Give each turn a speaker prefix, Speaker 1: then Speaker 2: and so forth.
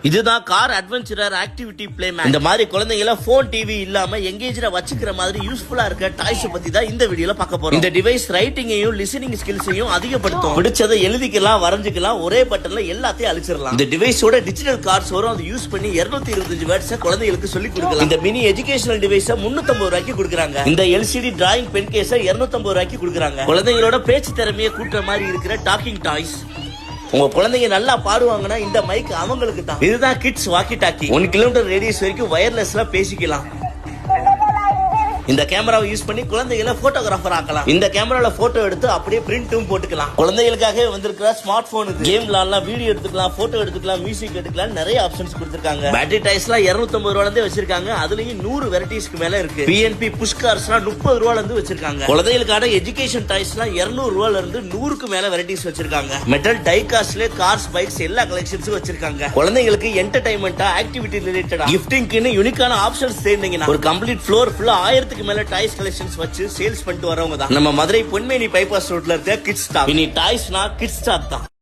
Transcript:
Speaker 1: இதுதான் car adventurer activity play mat. இந்த மாதிரி குழந்தைங்கள போன் டிவி இல்லாம எங்கேஜ்ல வச்சுக்கிற மாதிரி யூஸ்ஃபுல்லா இருக்க டாய்ஸ் பத்தி தான் இந்த வீடியோல பார்க்க போறோம். இந்த டிவைஸ் ரைட்டிங்கையும் லிசனிங் ஸ்கில்ஸையும் அதிகப்படுத்தும். பிடிச்சதை எழுதிக்கலாம், வரைஞ்சிக்கலாம், ஒரே பட்டன்ல எல்லாத்தையும் அழிச்சிடலாம். இந்த டிவைஸோட டிஜிட்டல் கார்ட்ஸ் வரும். அதை யூஸ் பண்ணி 225 வேர்ட்ஸ் குழந்தைகளுக்கு சொல்லி கொடுக்கலாம். இந்த மினி எஜுகேஷனல் டிவைஸ 350 ரூபாய்க்கு கொடுக்குறாங்க. இந்த எல்சிடி டிராயிங் பென் கேஸ 250 ரூபாய்க்கு கொடுக்குறாங்க. குழந்தைகளோட பேச்சு திறமையை கூட்டுற மாதிரி இருக்கிற டாக்கிங் டாய்ஸ். உங்க குழந்தைங்க நல்லா பாடுவாங்கன்னா இந்த மைக் அவங்களுக்கு தான். இதுதான் kids walkie talkie. 1 kilometre radius வரைக்கும் வயர்லெஸ்ல பேசிக்கலாம். இந்த கேமராவை யூஸ் பண்ணி குழந்தைகளை போட்டோகிராஃபர் ஆக்கலாம். இந்த கேமரால போட்டோ எடுத்து அப்படியே பிரிண்டும் போட்டுக்கலாம். குழந்தைகளுக்காக வந்திருக்கிற ஸ்மார்ட் போன் கேம் விளையாடலாம், வீடியோ எடுத்துக்கலாம், போட்டோ எடுத்துக்கலாம், மியூசிக் எடுத்துக்கலாம், நிறைய ஆப்ஷன்ஸ் கொடுத்திருக்காங்க. பேட்டரி டைஸ்லாம் 250 ரூபாயில இருந்து வச்சிருக்காங்க. அதுலயும் 100 வெரைட்டிஸ்க்கு மேல இருக்கு. பிஎன்பி புஷ் கார்ஸ்லாம் 30 ரூபாயில இருந்து வச்சிருக்காங்க. குழந்தைகளுக்கான எஜுகேஷன் டாய்ஸ்லாம் 200 ரூபாயில இருந்து 100க்கு மேல வெரைட்டிஸ் வச்சிருக்காங்க. மெட்டல் டை காஸ்ட்ல கார்ஸ், பைக்ஸ் எல்லா கலெக்ஷன்ஸும் வச்சிருக்காங்க. குழந்தைகளுக்கு என்டர்டைன்மெண்டா, ஆக்டிவிட்டி ரிலேட்டடா, கிஃப்டிங்க்கு யூனிக்கான ஆப்ஷன்ஸ் தேர்ந்தீங்கன்னா ஒரு கம்ப்ளீட் ஃப்ளோர் ஃபுல்லா 1000க்கு மேல டாய்ஸ் கலெக்ஷன்ஸ் வச்சு சேல்ஸ் பண்ணிட்டு வரவங்க தான் நம்ம மதுரை பொன்மேனி பைபாஸ் ரோட்ல இருக்க கிட்ஸ் ஸ்டாக். இனி டாய்ஸ்னா கிட்ஸ் ஸ்டாக் தான்.